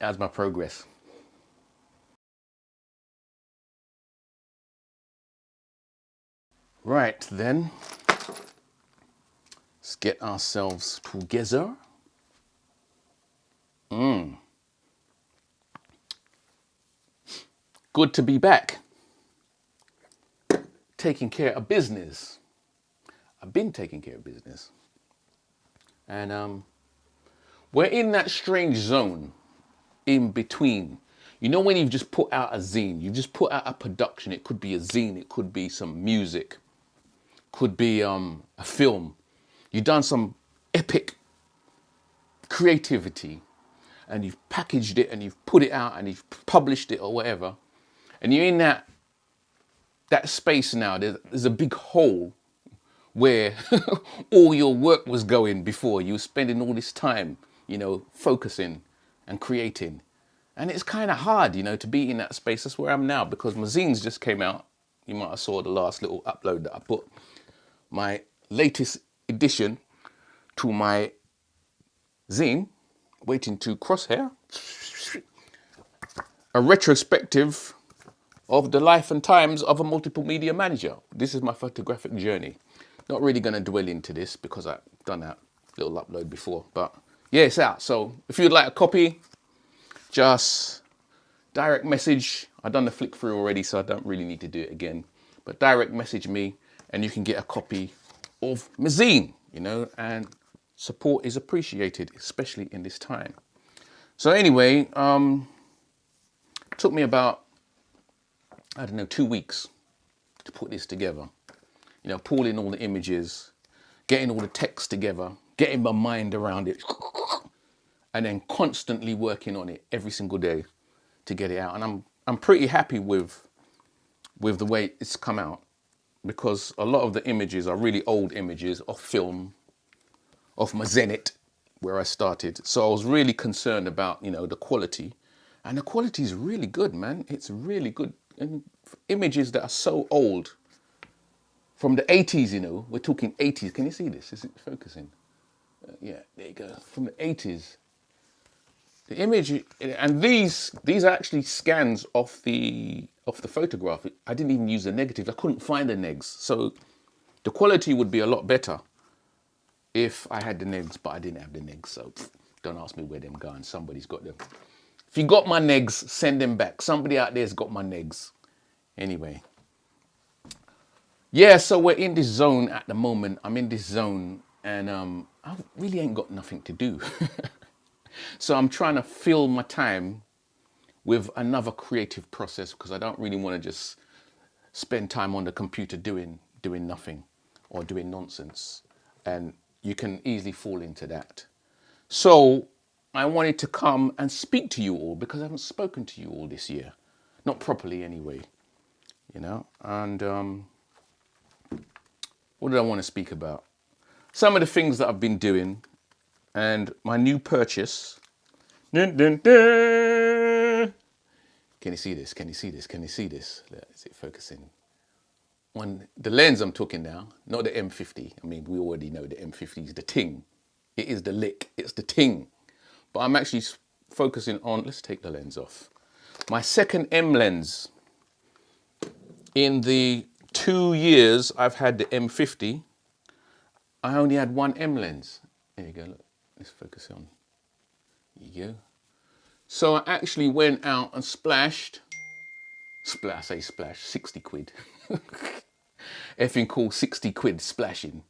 How's my progress? Right then, let's get ourselves together. Good to be back. Taking care of business. I've been taking care of business. And we're in that strange zone in between. You know when you've just put out a zine, you've just put out a production. It could be a zine, it could be some music, could be a film. You've done some epic creativity and you've packaged it and you've put it out and you've published it or whatever. And you're in that space now. There's a big hole where all your work was going before. You were spending all this time, focusing and creating. And it's kind of hard, to be in that space. That's where I'm now because my zines just came out. You might have saw the last little upload that I put. My latest addition to my zine, Waiting2Xhair, a retrospective of the life and times of a multiple media manager. This is my photographic journey. Not really going to dwell into this because I've done that little upload before, but yeah, it's out. So if you'd like a copy, just direct message. I've done the flick through already, so I don't really need to do it again, but direct message me and you can get a copy of my zine, and support is appreciated, especially in this time. So anyway, took me about, 2 weeks to put this together. Pulling all the images, getting all the text together, getting my mind around it, and then constantly working on it every single day to get it out. And I'm pretty happy with the way it's come out because a lot of the images are really old images of film, of my Zenit, where I started. So I was really concerned about, the quality. And the quality is really good, man. It's really good. And images that are so old, from the 80s, we're talking 80s. Can you see this? Is it focusing? Yeah, there you go. From the 80s. The image, and these are actually scans of the photograph. I didn't even use the negatives. I couldn't find the negs. So the quality would be a lot better if I had the negs, but I didn't have the negs. So don't ask me where them gone. Somebody's got them. If you got my negs, send them back. Somebody out there's got my negs. Anyway. Yeah, so we're in this zone at the moment. I'm in this zone and I really ain't got nothing to do. So I'm trying to fill my time with another creative process because I don't really want to just spend time on the computer doing nothing or doing nonsense. And you can easily fall into that. So I wanted to come and speak to you all because I haven't spoken to you all this year. Not properly anyway, and what did I want to speak about? Some of the things that I've been doing and my new purchase. Dun, dun, dun. Can you see this? Can you see this? Can you see this? Is it focusing? On the lens I'm talking now, not the M50. I mean, we already know the M50 is the ting. It is the lick. It's the ting. But I'm actually focusing on, let's take the lens off. My second M lens. In the 2 years I've had the M50, I only had one M lens. There you go, look, let's focus on. There you go. So I actually went out and splashed, I say splash, 60 quid. Effing cool 60 quid splashing.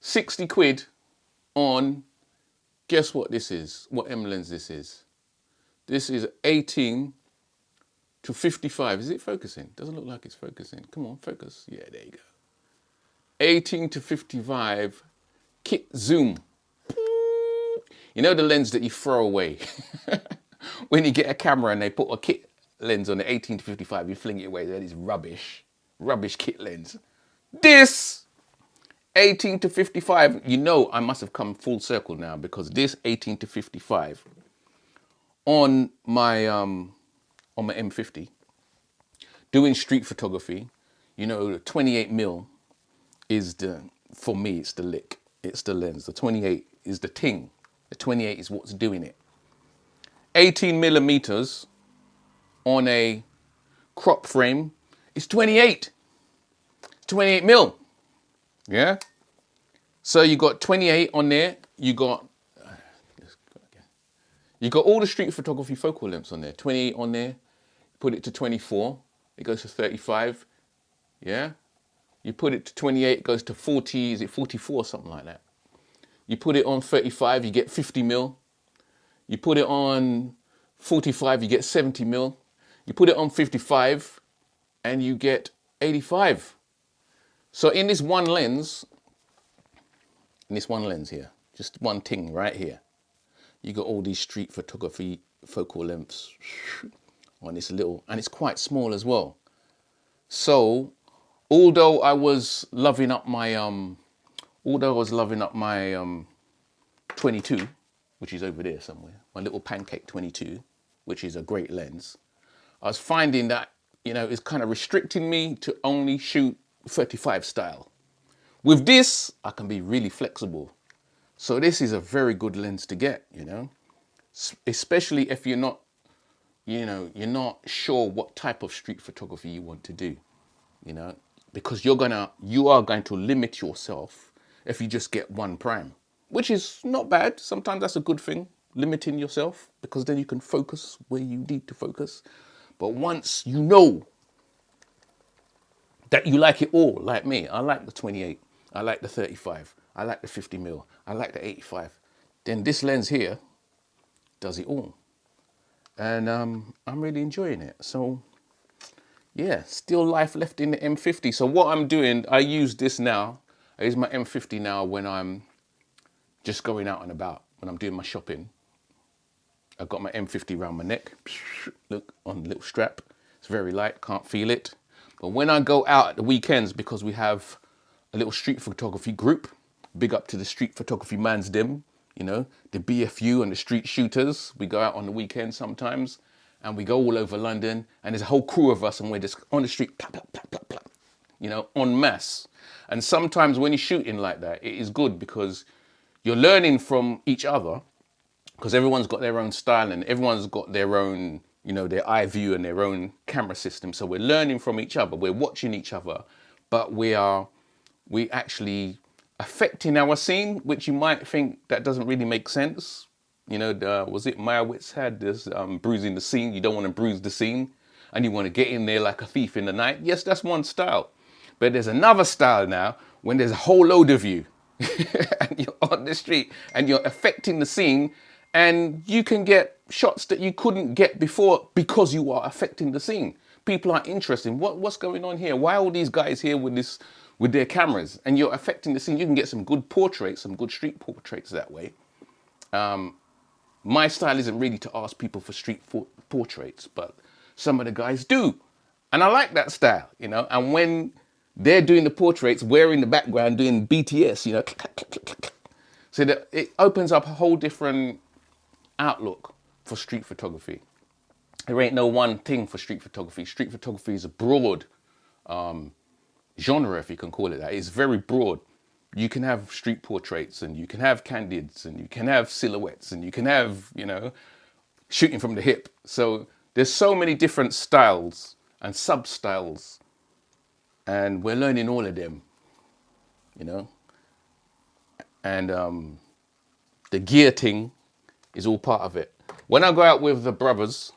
60 quid on, guess what this is? What M lens this is? This is 18 to 55. Is it focusing? Doesn't look like it's focusing. Come on, focus. Yeah, there you go. 18 to 55 kit zoom. You know the lens that you throw away? When you get a camera and they put a kit lens on the 18 to 55, you fling it away. That is rubbish. Rubbish kit lens. This 18 to 55, I must have come full circle now because this 18 to 55 on my M50, doing street photography, 28mm is for me, it's the lick. It's the lens. The 28 is the ting. The 28 is what's doing it. 18 millimeters on a crop frame is 28 mil. Yeah. So you got 28 on there. You got all the street photography focal lengths on there. 28 on there. Put it to 24. It goes to 35. Yeah. You put it to 28. It goes to 40. Is it 44? Something like that. You put it on 35. You get 50 mil. You put it on 45. You get 70 mil. You put it on 55, and you get 85. So in this one lens here, just one thing right here, you got all these street photography focal lengths on this little, and it's quite small as well. So although I was loving up my 22, which is over there somewhere, my little pancake 22, which is a great lens, I was finding that, you know, it's kind of restricting me to only shoot 35 style. With this, I can be really flexible. So this is a very good lens to get, you know, especially if you're not, you know, you're not sure what type of street photography you want to do, you know, because you are going to limit yourself if you just get one prime, which is not bad. Sometimes that's a good thing, limiting yourself, because then you can focus where you need to focus. But once you know that you like it all, like me, I like the 28, I like the 35, I like the 50 mil, I like the 85, then this lens here does it all. And I'm really enjoying it. So yeah, still life left in the M50. So what I'm doing, I use this now. I use my M50 now when I'm just going out and about, when I'm doing my shopping. I've got my M50 around my neck. Look, on the little strap. It's very light, can't feel it. But when I go out at the weekends, because we have a little street photography group, big up to the street photography man's dim, you know, the BFU and the street shooters. We go out on the weekends sometimes, and we go all over London, and there's a whole crew of us, and we're just on the street, plap, plap, plap, plap, plap, you know, en masse. And sometimes when you're shooting like that, it is good because you're learning from each other, because everyone's got their own style and everyone's got their own, you know, their eye view and their own camera system. So we're learning from each other, we're watching each other, but we actually affecting our scene, which you might think that doesn't really make sense. You know, was it Meyerowitz had this bruising the scene? You don't want to bruise the scene, and you want to get in there like a thief in the night. Yes, that's one style. But there's another style now when there's a whole load of you and you're on the street and you're affecting the scene, and you can get shots that you couldn't get before because you are affecting the scene. People are interested. What's going on here? Why are all these guys here with their cameras? And you're affecting the scene. You can get some good portraits, some good street portraits that way. My style isn't really to ask people for street portraits, but some of the guys do. And I like that style, you know. And when they're doing the portraits, we're in the background doing BTS, you know. So that it opens up a whole different outlook for street photography. There ain't no one thing for street photography. Street photography is a broad genre, if you can call it that. It's very broad. You can have street portraits, and you can have candids, and you can have silhouettes, and you can have, you know, shooting from the hip. So there's so many different styles and sub-styles, and we're learning all of them, you know. And the gear thing is all part of it. When I go out with the brothers,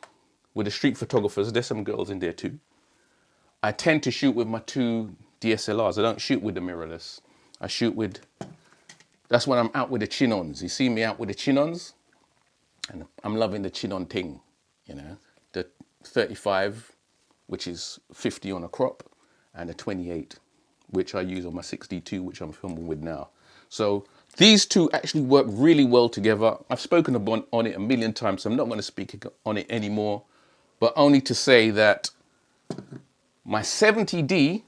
with the street photographers, there's some girls in there too, I tend to shoot with my 2 DSLRs. I don't shoot with the mirrorless. I shoot with, that's when I'm out with the chin-ons. You see me out with the chin-ons, and I'm loving the chin-on thing, you know. The 35, which is 50 on a crop, and the 28, which I use on my 62, which I'm filming with now. So these two actually work really well together. I've spoken on it a million times, so I'm not going to speak on it anymore, but only to say that my 70D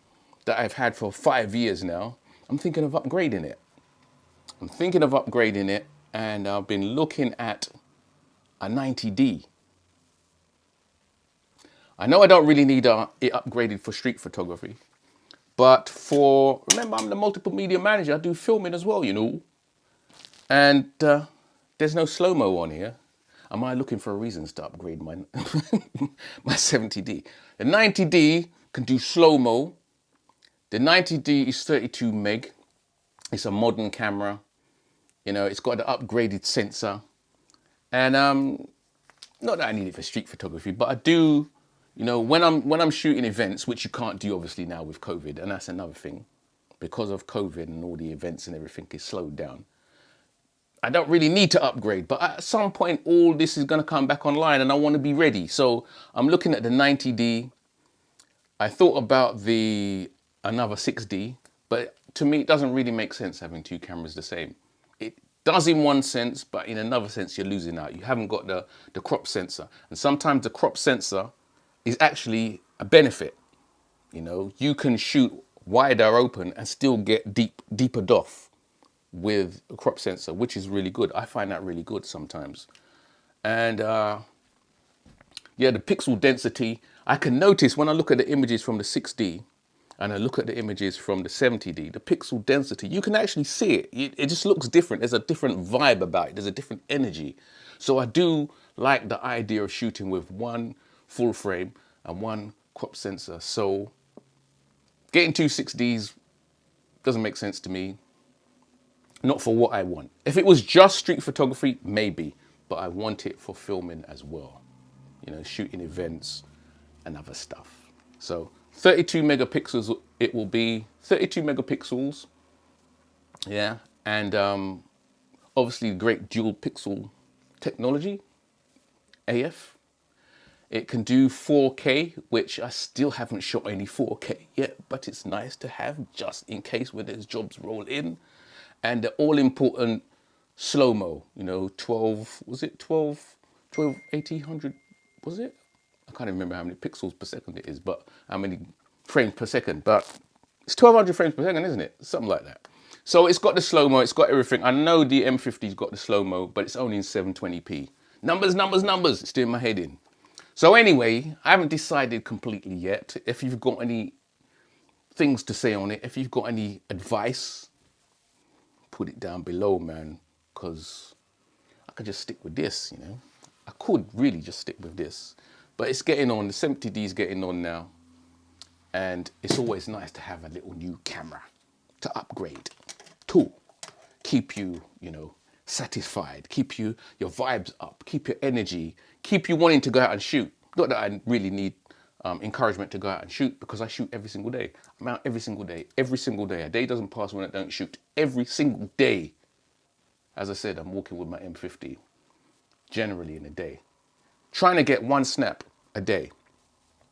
that I've had for 5 years now, I'm thinking of upgrading it. And I've been looking at a 90D. I know I don't really need it upgraded for street photography, but remember, I'm the multiple media manager. I do filming as well, you know. And there's no slow-mo on here. am I looking for reasons to upgrade my my 70D? The 90D can do slow-mo. The 90D is 32 meg. It's a modern camera. You know, it's got the upgraded sensor. And not that I need it for street photography, but I do, you know, when I'm shooting events, which you can't do obviously now with COVID, and that's another thing. Because of COVID and all the events and everything is slowed down, I don't really need to upgrade, but at some point all this is going to come back online and I want to be ready. So I'm looking at the 90D. I thought about the another 6D, but to me it doesn't really make sense having two cameras the same. It does in one sense, but in another sense you're losing out. You haven't got the crop sensor, and sometimes the crop sensor is actually a benefit. You know, you can shoot wider open and still get deeper depth with a crop sensor, which is really good. I find that really good sometimes. And yeah, the pixel density, I can notice when I look at the images from the 6D and I look at the images from the 70D, the pixel density, you can actually see it. It just looks different. There's a different vibe about it. There's a different energy. So I do like the idea of shooting with one full frame and one crop sensor. So getting two 6Ds doesn't make sense to me. Not for what I want. If it was just street photography, maybe, but I want it for filming as well. You know, shooting events and other stuff. So 32 megapixels, it will be 32 megapixels. Yeah. And obviously great dual pixel technology, AF. It can do 4K, which I still haven't shot any 4K yet, but it's nice to have just in case when there's jobs roll in. And the all important slow-mo, you know, 12, was it 12, 1800, was it? I can't remember how many pixels per second it is, but how many frames per second, but it's 1200 frames per second, isn't it? Something like that. So it's got the slow-mo, it's got everything. I know the M50's got the slow-mo, but it's only in 720p. Numbers, numbers, numbers, it's doing my head in. So anyway, I haven't decided completely yet. If you've got any things to say on it, if you've got any advice, put it down below, man, because I could just stick with this, you know. I could really just stick with this, but it's getting on. The 70D is getting on now, and it's always nice to have a little new camera to upgrade, to keep you, you know, satisfied, keep your vibes up, keep your energy, keep you wanting to go out and shoot. Not that I really need encouragement to go out and shoot, because I shoot every single day. I'm out every single day, every single day. A day doesn't pass when I don't shoot. Every single day. As I said, I'm walking with my M50 generally in a day, trying to get one snap a day.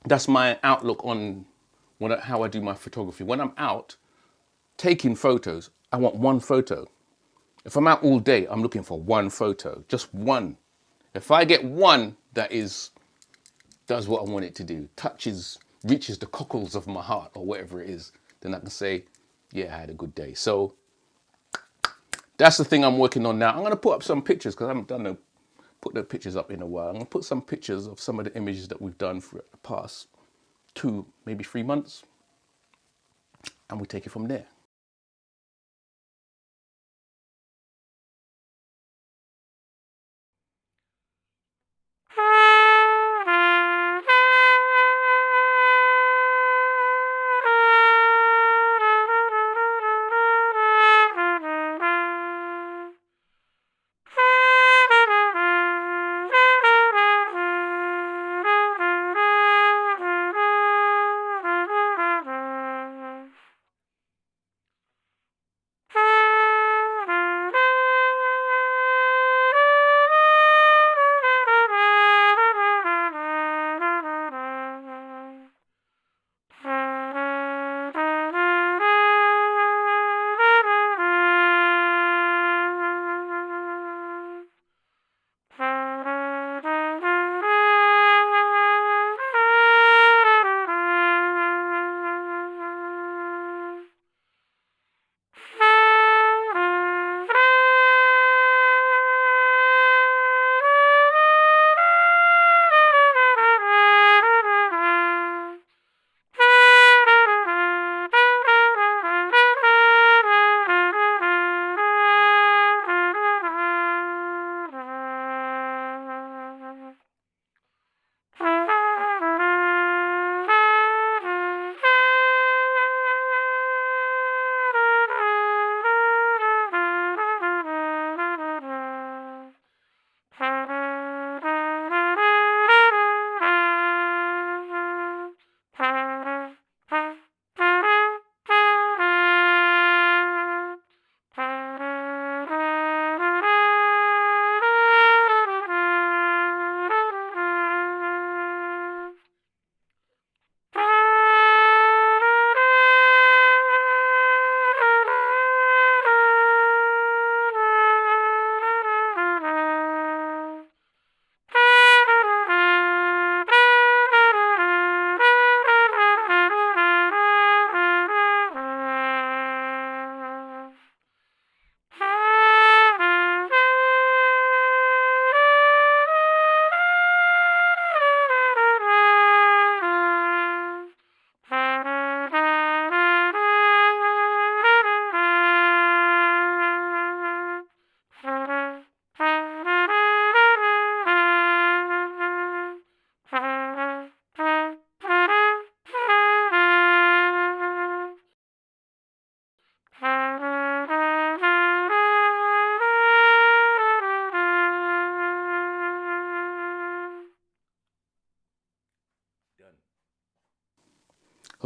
That's my outlook on how I do my photography. When I'm out taking photos, I want one photo. If I'm out all day, I'm looking for one photo, just one. If I get one that does what I want it to do, reaches the cockles of my heart or whatever it is, then I can say, yeah, I had a good day. So that's the thing I'm working on now. I'm going to put up some pictures because I haven't put the pictures up in a while. I'm going to put some pictures of some of the images that we've done for the past 2, maybe 3 months, and we take it from there.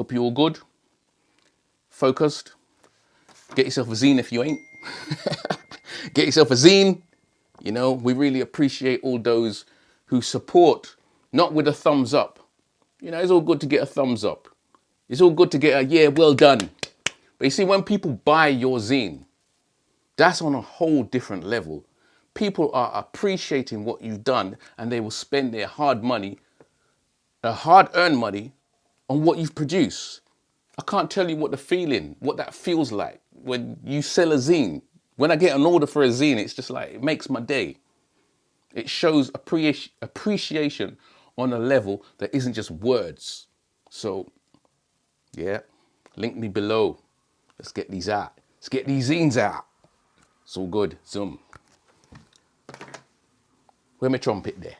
Hope you're all good, focused. Get yourself a zine if you ain't. Get yourself a zine. You know, we really appreciate all those who support, not with a thumbs up. You know, it's all good to get a thumbs up. It's all good to get a, yeah, well done. But you see, when people buy your zine, that's on a whole different level. People are appreciating what you've done, and they will spend their hard-earned money on what you've produced. I can't tell you what that feels like when you sell a zine. When I get an order for a zine, it's just like, it makes my day. It shows appreciation on a level that isn't just words. So, yeah, link me below. Let's get these out. Let's get these zines out. It's all good. Zoom. Where my trumpet there?